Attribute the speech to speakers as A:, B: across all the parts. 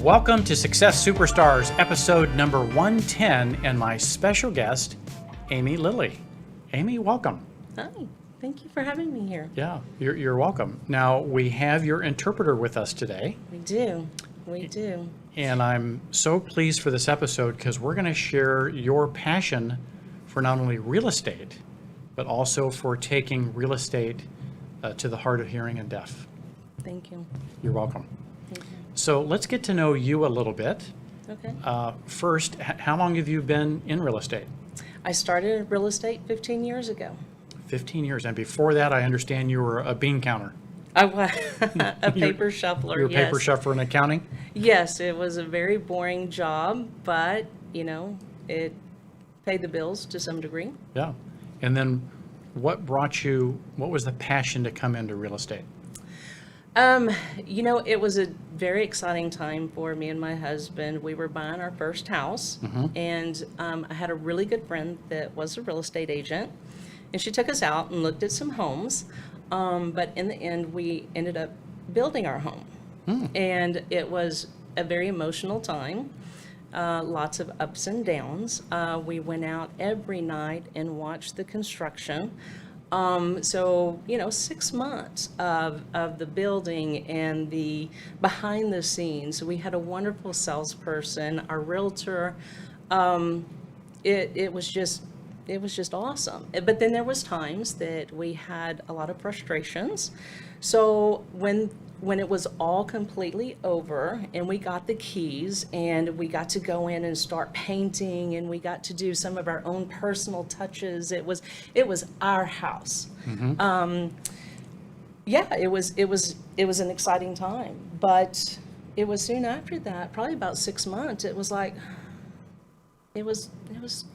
A: Welcome to Success Superstars, episode number 110, and my special guest, Amy Lilly. Amy, welcome.
B: Hi, thank you for having me here.
A: Yeah, you're welcome. Now, we have your interpreter with us today.
B: We do.
A: And I'm so pleased for this episode because we're going to share your passion for not only real estate, but also for taking real estate to the hard of hearing and deaf.
B: Thank you.
A: You're welcome.
B: Thank you.
A: So let's get to know you a little bit.
B: Okay.
A: First, how long have you been in real estate?
B: I started real estate 15 years ago.
A: 15 years. And before that, I understand you were a bean counter.
B: I was a paper shuffler.
A: You were a
B: yes.
A: paper shuffler in accounting?
B: Yes, it was a very boring job, but, it paid the bills to some degree.
A: Yeah. And then what was the passion to come into real estate?
B: It was a very exciting time for me and my husband. We were buying our first house, and I had a really good friend that was a real estate agent, and she took us out and looked at some homes, but in the end, we ended up building our home, and it was a very emotional time, lots of ups and downs. We went out every night and watched the construction. 6 months of the building and the behind the scenes. We had a wonderful salesperson, our realtor. It was just awesome. But then there was times that we had a lot of frustrations. So when it was all completely over and we got the keys and we got to go in and start painting and we got to do some of our own personal touches, it was our house. It was an exciting time, but it was soon after that, probably about 6 months, it was like, it was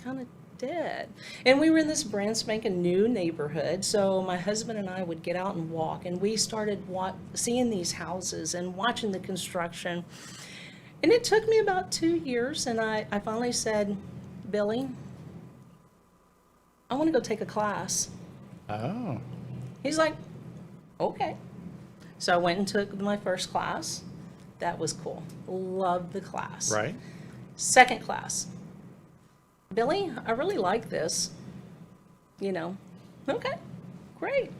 B: kind of dead. And we were in this brand spanking new neighborhood, so my husband and I would get out and walk, and we started seeing these houses and watching the construction. And it took me about 2 years, and I finally said, Billy, I want to go take a class.
A: Oh.
B: He's like, okay. So I went and took my first class. That was cool. Loved the class.
A: Right.
B: Second class. Billy, I really like this. Okay, great.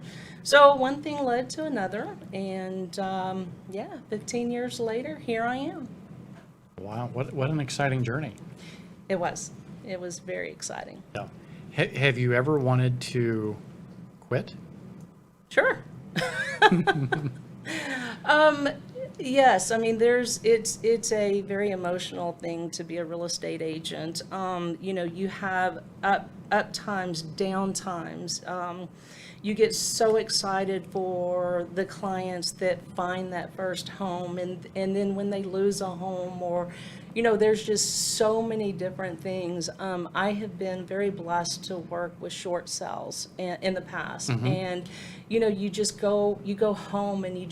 B: So one thing led to another, and 15 years later, here I am.
A: Wow, what an exciting journey.
B: It was very exciting.
A: Yeah. Have you ever wanted to quit?
B: Sure. Yes, I mean, it's a very emotional thing to be a real estate agent. You have up times, down times. You get so excited for the clients that find that first home, and then when they lose a home, or there's just so many different things. I have been very blessed to work with short sales in the past, and you go home and you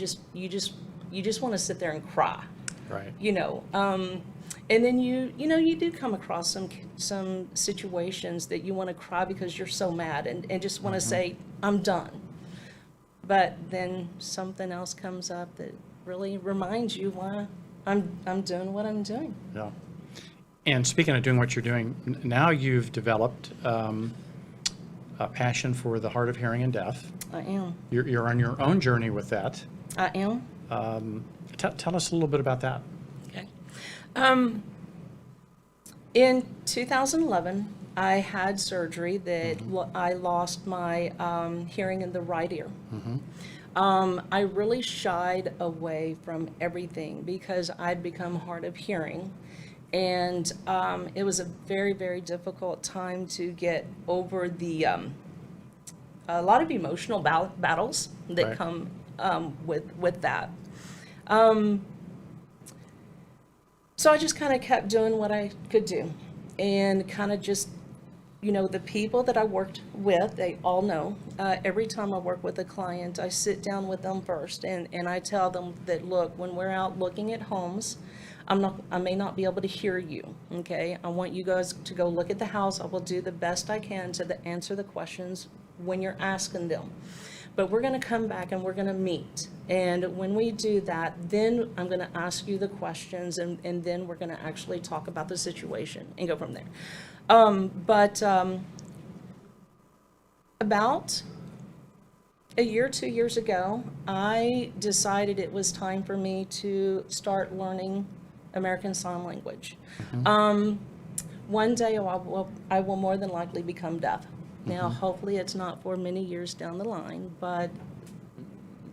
B: just want to sit there and cry,
A: right?
B: And then you do come across some situations that you want to cry because you're so mad and just want to say, I'm done. But then something else comes up that really reminds you why I'm doing what I'm doing.
A: Yeah. And speaking of doing what you're doing, now you've developed a passion for the hard of hearing and deaf.
B: I am.
A: You're on your own journey with that.
B: I am.
A: Tell us a little bit about that.
B: Okay. In 2011, I had surgery that I lost my hearing in the right ear. I really shied away from everything because I'd become hard of hearing. And it was a very, very difficult time to get over a lot of emotional battles that
A: Right.
B: come with that. So I just kind of kept doing what I could do, and kind of just, the people that I worked with, they all know, every time I work with a client, I sit down with them first, and I tell them that, look, when we're out looking at homes, I may not be able to hear you, okay? I want you guys to go look at the house. I will do the best I can to answer the questions when you're asking them. But we're going to come back and we're going to meet. And when we do that, then I'm going to ask you the questions, and then we're going to actually talk about the situation and go from there. About a year, 2 years ago, I decided it was time for me to start learning American Sign Language. One day I will more than likely become deaf. Now, hopefully it's not for many years down the line, but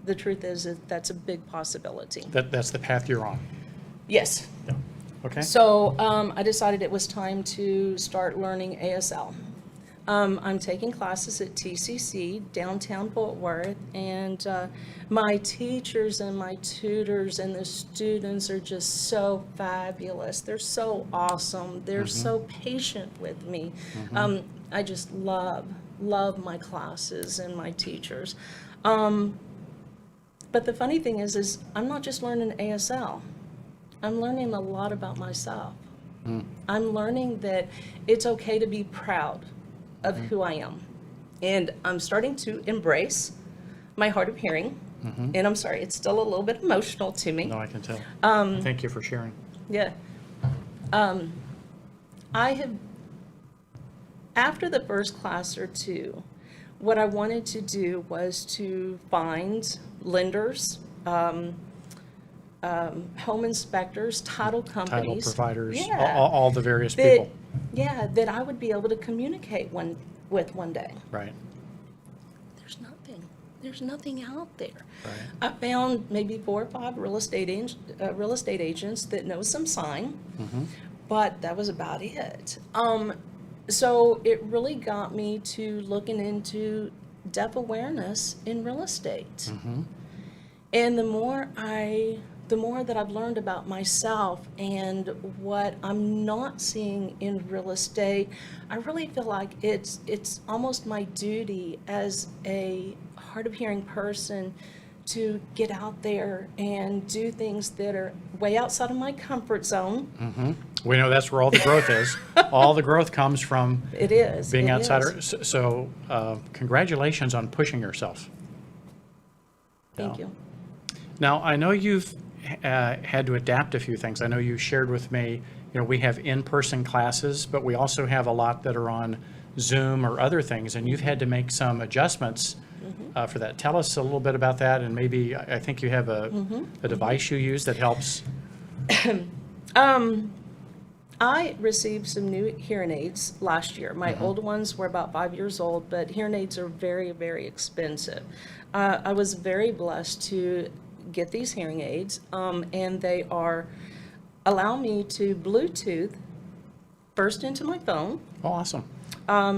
B: the truth is that that's a big possibility.
A: That's the path you're on.
B: Yes.
A: Yeah. Okay.
B: So I decided it was time to start learning ASL. I'm taking classes at TCC, downtown Fort Worth, and my teachers and my tutors and the students are just so fabulous. They're so awesome. They're so patient with me. I just love my classes and my teachers. But the funny thing is I'm not just learning ASL. I'm learning a lot about myself. I'm learning that it's okay to be proud of who I am. And I'm starting to embrace my hard of hearing. And I'm sorry, it's still a little bit emotional to me.
A: No, I can tell. Thank you for sharing.
B: Yeah. I have, after the first class or two, what I wanted to do was to find lenders, home inspectors, title
A: Title
B: companies.
A: providers,
B: Yeah.
A: all the various
B: that,
A: people.
B: yeah, that I would be able to communicate with one day.
A: Right.
B: There's nothing out there.
A: Right.
B: I found maybe 4 or 5 real estate agents that know some sign, but that was about it. So it really got me to looking into deaf awareness in real estate. And the more that I've learned about myself and what I'm not seeing in real estate, I really feel like it's almost my duty as a hard of hearing person to get out there and do things that are way outside of my comfort zone.
A: We know that's where all the growth is. All the growth comes from
B: It is.
A: being
B: it
A: outside.
B: is.
A: So congratulations on pushing yourself.
B: Thank you.
A: Now, I know you've had to adapt a few things. I know you shared with me, we have in-person classes, but we also have a lot that are on Zoom or other things, and you've had to make some adjustments for that. Tell us a little bit about that, and maybe, I think you have a device you use that helps.
B: I received some new hearing aids last year. My old ones were about 5 years old, but hearing aids are very, very expensive. I was very blessed to get these hearing aids, and they allow me to Bluetooth first into my phone.
A: Oh, awesome.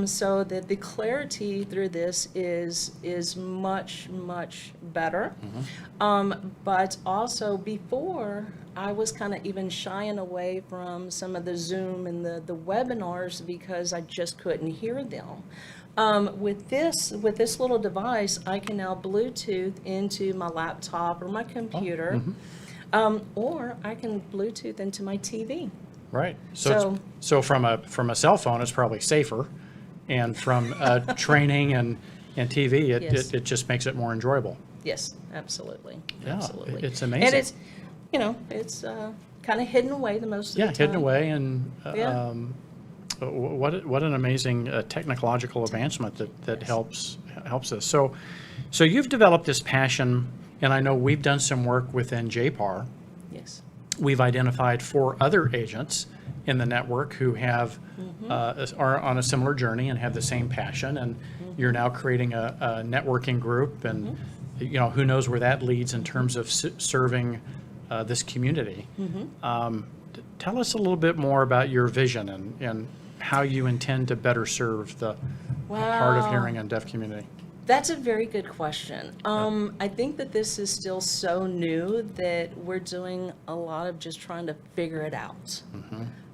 B: So that the clarity through this is much, much better. But also before, I was kind of even shying away from some of the Zoom and the webinars because I just couldn't hear them. With this little device, I can now Bluetooth into my laptop or my computer, or I can Bluetooth into my TV.
A: Right. So from a cell phone, it's probably safer, and from training and TV,
B: Yes.
A: it just makes it more enjoyable.
B: Yes, absolutely.
A: Yeah,
B: Absolutely.
A: it's amazing.
B: And it's kind of hidden away the most of the time.
A: Hidden away, and
B: Yeah.
A: what an amazing technological advancement that helps us. So you've developed this passion, and I know we've done some work within JPAR.
B: Yes.
A: We've identified 4 other agents in the network who have are on a similar journey and have the same passion, and you're now creating a networking group, and who knows where that leads in terms of serving this community. Tell us a little bit more about your vision and how you intend to better serve the hard of hearing and deaf community.
B: That's a very good question. I think that this is still so new that we're doing a lot of just trying to figure it out.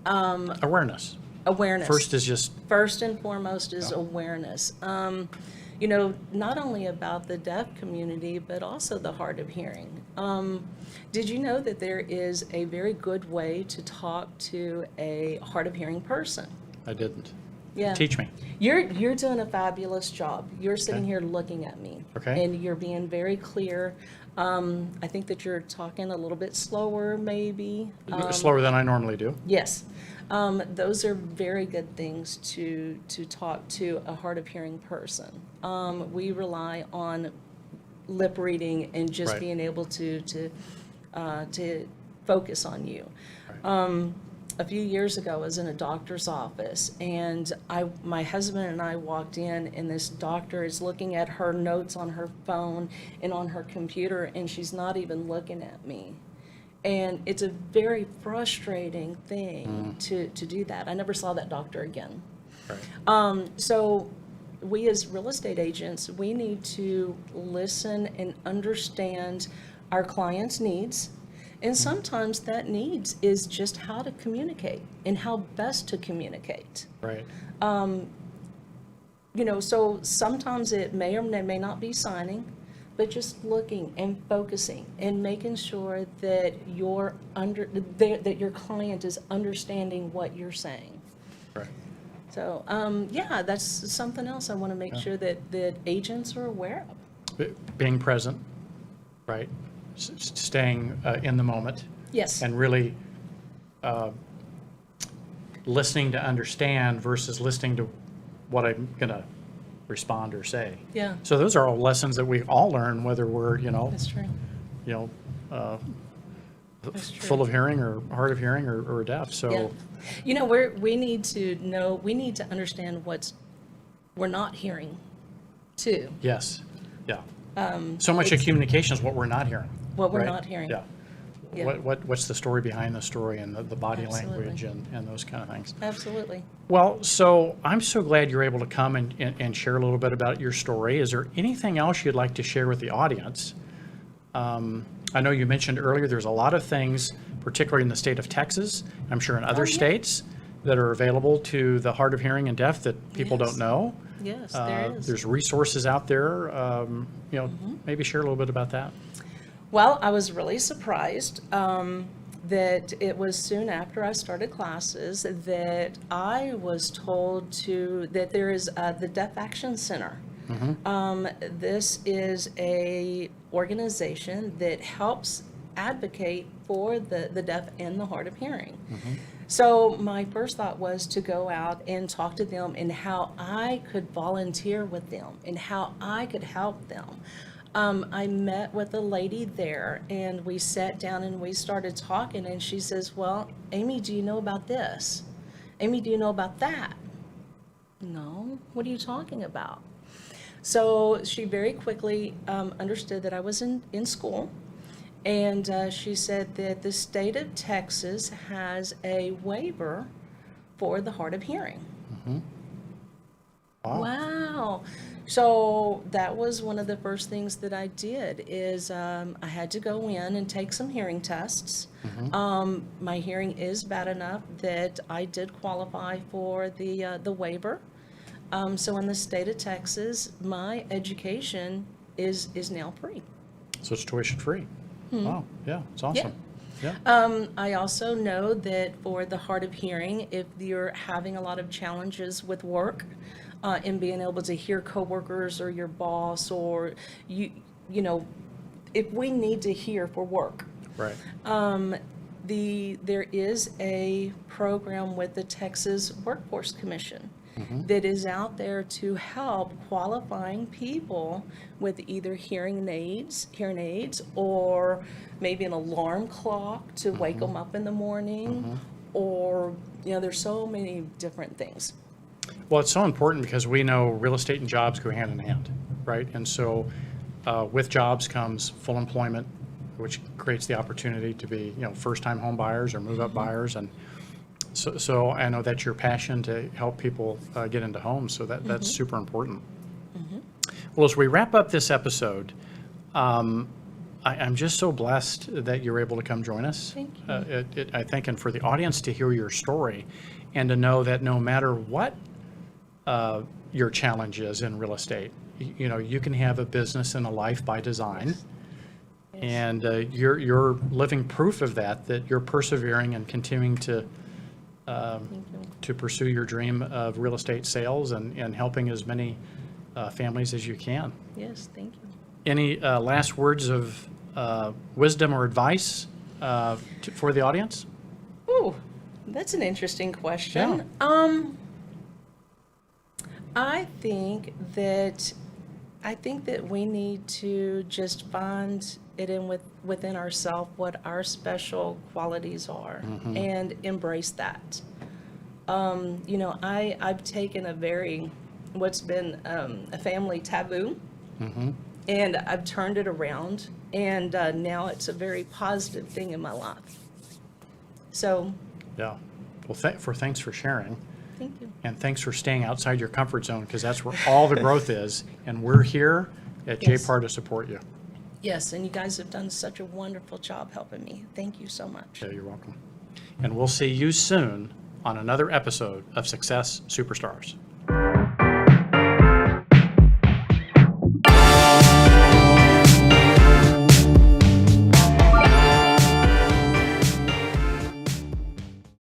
A: Awareness.
B: Awareness.
A: First
B: and foremost is awareness. Not only about the deaf community, but also the hard of hearing. Did you know that there is a very good way to talk to a hard of hearing person?
A: I didn't.
B: Yeah.
A: Teach me.
B: You're doing a fabulous job. You're sitting
A: Okay.
B: here looking at me.
A: Okay.
B: And you're being very clear. I think that you're talking a little bit slower, maybe.
A: Slower than I normally do.
B: Yes. Those are very good things to talk to a hard of hearing person. We rely on lip reading and just
A: Right.
B: being able to focus on you.
A: Right.
B: A few years ago, I was in a doctor's office, and my husband and I walked in, and this doctor is looking at her notes on her phone and on her computer, and she's not even looking at me. And it's a very frustrating thing to do that. I never saw that doctor again.
A: Right.
B: So we as real estate agents, we need to listen and understand our clients' needs. And sometimes that needs is just how to communicate and how best to communicate.
A: Right.
B: So sometimes it may or may not be signing, but just looking and focusing and making sure that that your client is understanding what you're saying.
A: Right.
B: So, that's something else I want to make sure that agents are aware of.
A: Being present, right? Staying in the moment.
B: Yes.
A: And really listening to understand versus listening to what I'm going to respond or say.
B: Yeah.
A: So those are all lessons that we all learn, whether we're,
B: That's true. That's true.
A: full of hearing or hard of hearing or deaf. So
B: Yeah. We need to understand we're not hearing too.
A: yes, yeah. So much of communication is what we're not hearing.
B: What we're
A: right?
B: not hearing.
A: Yeah.
B: Yeah.
A: What's the story behind the story and the body
B: Absolutely.
A: language and those kind of things.
B: Absolutely.
A: Well, so I'm so glad you're able to come and share a little bit about your story. Is there anything else you'd like to share with the audience? I know you mentioned earlier there's a lot of things, particularly in the state of Texas, I'm sure in other
B: yeah.
A: states, that are available to the hard of hearing and deaf that people
B: Yes.
A: don't know.
B: Yes, there is.
A: There's resources out there. Maybe share a little bit about that.
B: Well, I was really surprised that it was soon after I started classes that I was told that there is the Deaf Action Center. This is a organization that helps advocate for the deaf and the hard of hearing. So my first thought was to go out and talk to them and how I could volunteer with them and how I could help them. I met with a lady there, and we sat down and we started talking, and she says, well, Amy, do you know about this? Amy, do you know about that? No, what are you talking about? So she very quickly understood that I was in school, and she said that the state of Texas has a waiver for the hard of hearing.
A: Wow.
B: Wow. So that was one of the first things that I did is I had to go in and take some hearing tests. My hearing is bad enough that I did qualify for the waiver. So in the state of Texas, my education is now free.
A: So it's tuition free. Wow. Yeah, it's awesome. Yeah.
B: I also know that for the hard of hearing, if you're having a lot of challenges with work, in being able to hear coworkers or your boss or if we need to hear for work.
A: Right.
B: There is a program with the Texas Workforce Commission that is out there to help qualifying people with either hearing aids, or maybe an alarm clock to wake them up in the morning, or there's so many different things.
A: Well, it's so important because we know real estate and jobs go hand in hand, right? And so with jobs comes full employment, which creates the opportunity to be, first-time home buyers or move-up buyers. And so I know that's your passion to help people get into homes, so that's super important. Well, as we wrap up this episode, I'm just so blessed that you're able to come join us.
B: Thank you.
A: I think, and for the audience to hear your story and to know that no matter what your challenge is in real estate, you can have a business and a life by design.
B: Yes.
A: And you're living proof of that you're persevering and continuing to
B: Thank you.
A: to pursue your dream of real estate sales and helping as many families as you can.
B: Yes, thank you.
A: Any last words of wisdom or advice for the audience?
B: Ooh, that's an interesting question. I think that we need to just find it within ourselves what our special qualities are and embrace that. I've taken what's been a family taboo, and I've turned it around, and now it's a very positive thing in my life. So,
A: Yeah. Well, thanks for sharing.
B: thank you.
A: And thanks for staying outside your comfort zone, because that's where all the growth is. And we're here at
B: Yes.
A: JPAR to support you.
B: Yes, and you guys have done such a wonderful job helping me. Thank you so much.
A: Yeah, you're welcome. And we'll see you soon on another episode of Success Superstars.